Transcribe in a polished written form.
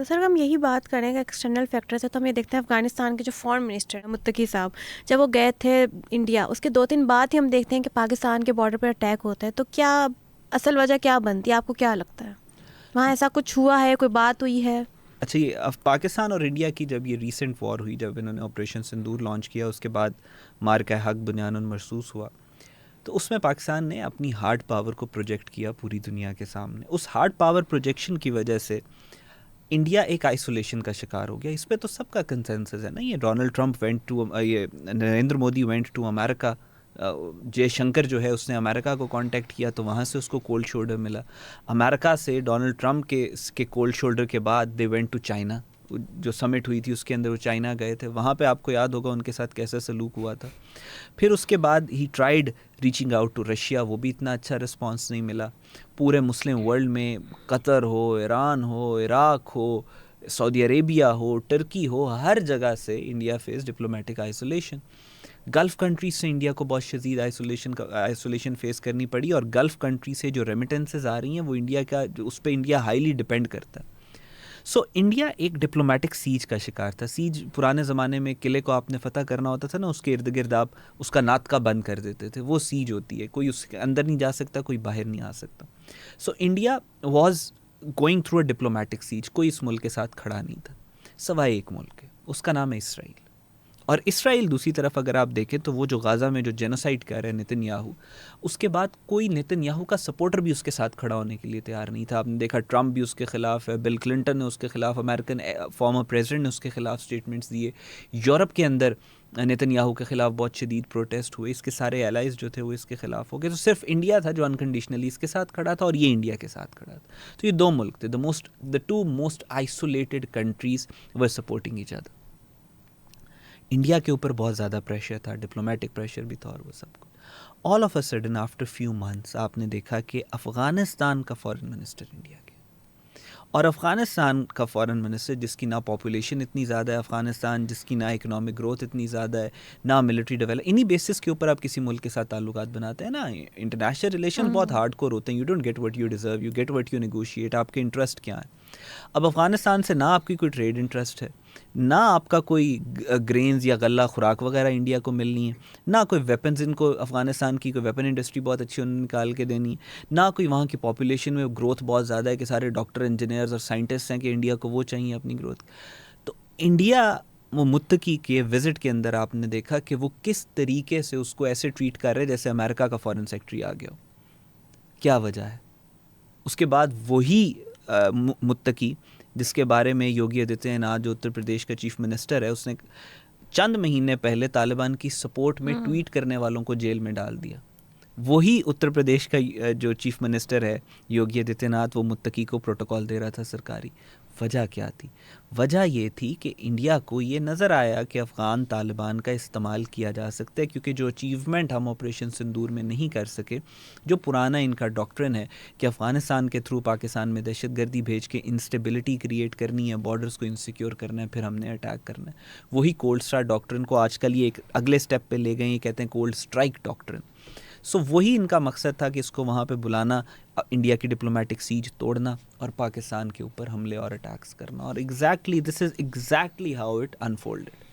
तो सर हम यही बात करेंगे एक्सटर्नल फैक्टर से, तो हम ये देखते हैं अफगानिस्तान के जो फॉरेन मिनिस्टर हैं मुत्तकी साहब, जब वो गए थे इंडिया, उसके 2-3 बाद ही हम देखते हैं कि पाकिस्तान के बॉर्डर पर अटैक होता है। तो क्या असल वजह क्या बनती है, आपको क्या लगता है? वहाँ ऐसा कुछ हुआ है, कोई बात हुई है? अच्छा, ये अब पाकिस्तान और इंडिया की जब ये रीसेंट वॉर हुई, जब इन्होंने ऑपरेशन सिंदूर लॉन्च किया, उसके बाद मार का हक बुनियानन महसूस हुआ, तो उसमें पाकिस्तान ने अपनी हार्ड पावर को प्रोजेक्ट किया पूरी दुनिया के सामने। उस हार्ड पावर प्रोजेक्शन की वजह से इंडिया एक आइसोलेशन का शिकार हो गया। इस पे तो सबका कंसेंसस है ना। ये डोनाल्ड ट्रंप वेंट टू, ये Narendra Modi went to America, Jaishankar जो है उसने अमेरिका को कांटेक्ट किया, तो वहाँ से उसको कोल्ड शोल्डर मिला। अमेरिका से डोनाल्ड ट्रंप के कोल्ड शोल्डर के बाद दे वेंट टू चाइना। जो समिट हुई थी उसके अंदर वो चाइना गए थे, वहाँ पे आपको याद होगा उनके साथ कैसा सलूक हुआ था। फिर उसके बाद ही tried reaching out to Russia, वो भी इतना अच्छा रिस्पांस नहीं मिला। पूरे मुस्लिम वर्ल्ड में कतर हो, ईरान हो, इराक हो, सऊदी अरेबिया हो, टर्की हो, हर जगह से India face diplomatic isolation. Gulf countries से इंडिया को बहुत शदीद आइसोलेशन फेस करनी पड़ी, और गल्फ़ कंट्री से जो रेमिटेंसेज आ रही हैं वो इंडिया का, उस पर इंडिया हाईली डिपेंड करता है। सो इंडिया एक डिप्लोमेटिक सीज का शिकार था। सीज पुराने ज़माने में किले को आपने फतह करना होता था ना, उसके इर्द गिर्द आप उसका नातका बंद कर देते थे, वो सीज होती है। कोई उसके अंदर नहीं जा सकता, कोई बाहर नहीं आ सकता। So India was going through a diplomatic siege. कोई इस मुल्क के साथ खड़ा नहीं था सवाए एक मुल्क है, उसका नाम है इसराइल। और इसराइल दूसरी तरफ अगर आप देखें तो वो जो गाज़ा में जो जेनोसाइड कर रहे हैं नेतन्याहू, उसके बाद कोई नेतन्याहू का सपोर्टर भी उसके साथ खड़ा होने के लिए तैयार नहीं था। आपने देखा ट्रंप भी उसके खिलाफ है, बिल क्लिंटन ने उसके खिलाफ, अमेरिकन फॉर्मर प्रेसिडेंट ने उसके खिलाफ स्टेटमेंट्स दिए। यूरोप के अंदर नेतन्याहू के खिलाफ बहुत शदीद प्रोटेस्ट हुए, इसके सारे एलाइज जो थे वो इसके खिलाफ हो गए। तो सिर्फ इंडिया था जो अनकंडीशनली इसके साथ खड़ा था, और ये इंडिया के साथ खड़ा था। तो ये दो मुल्क थे, the two most isolated countries were supporting each other. India के ऊपर बहुत ज़्यादा प्रेशर था, डिप्लोमेटिक प्रेशर भी था और वो सब कुछ। All of a sudden after few months आपने देखा कि अफ़गानिस्तान का फॉरेन मिनिस्टर इंडिया के, और अफ़गानिस्तान का फॉरेन मिनिस्टर जिसकी ना पॉपुलेशन इतनी ज़्यादा है, अफ़गानिस्तान जिसकी ना इकोनॉमिक ग्रोथ इतनी ज़्यादा है, ना मिलिट्री डेवलप, इन्हीं बेसिस के ऊपर आप किसी मुल्क के साथ ताल्लुकात बनाते हैं ना। इंटरनेशनल रिलेशन बहुत हार्ड कोर होते हैं। You don't get what you deserve, you get what you negotiate. आपके इंटरेस्ट क्या है? अब अफ़गानिस्तान से ना आपकी कोई ट्रेड इंटरेस्ट है, ना आपका कोई ग्रेन्स या गल्ला खुराक वगैरह इंडिया को मिलनी है, ना कोई वेपन्स, इनको अफ़गानिस्तान की कोई वेपन इंडस्ट्री बहुत अच्छी उन्होंने निकाल के देनी है, ना कोई वहाँ की पॉपुलेशन में ग्रोथ बहुत ज़्यादा है कि सारे डॉक्टर इंजीनियर्स और साइंटिस्ट हैं कि इंडिया को वो चाहिए अपनी ग्रोथ। तो इंडिया वो मुत्तकी के विज़िट के अंदर आपने देखा कि वो किस तरीके से उसको ऐसे ट्रीट कर रहे जैसे अमेरिका का फॉरेन सेक्रेटरी आ गया हो। क्या वजह है? उसके बाद वही मुत्तकी जिसके बारे में योगी आदित्यनाथ जो उत्तर प्रदेश का चीफ मिनिस्टर है, उसने चंद महीने पहले तालिबान की सपोर्ट में ट्वीट करने वालों को जेल में डाल दिया, वही उत्तर प्रदेश का जो चीफ मिनिस्टर है योगी आदित्यनाथ, वो मुत्तकी को प्रोटोकॉल दे रहा था सरकारी। वजह क्या थी? वजह ये थी कि इंडिया को ये नज़र आया कि अफ़गान तालिबान का इस्तेमाल किया जा सकता है, क्योंकि जो अचीवमेंट हम ऑपरेशन सिंदूर में नहीं कर सके, जो पुराना इनका डॉक्ट्रिन है कि अफ़गानिस्तान के थ्रू पाकिस्तान में दहशतगर्दी भेज के इंस्टेबिलिटी क्रिएट करनी है, बॉर्डर्स को इनसिक्योर करना है, फिर हमने अटैक करना है, वही कोल्ड स्टार डॉक्ट्रिन को आजकल ये एक अगले स्टेप पे ले गए, ये कहते हैं कोल्ड स्ट्राइक डॉक्ट्रिन। सो वही इनका मकसद था कि इसको वहाँ पे बुलाना, इंडिया की डिप्लोमेटिक सीज तोड़ना और पाकिस्तान के ऊपर हमले और अटैक्स करना। और exactly this is exactly how it unfolded.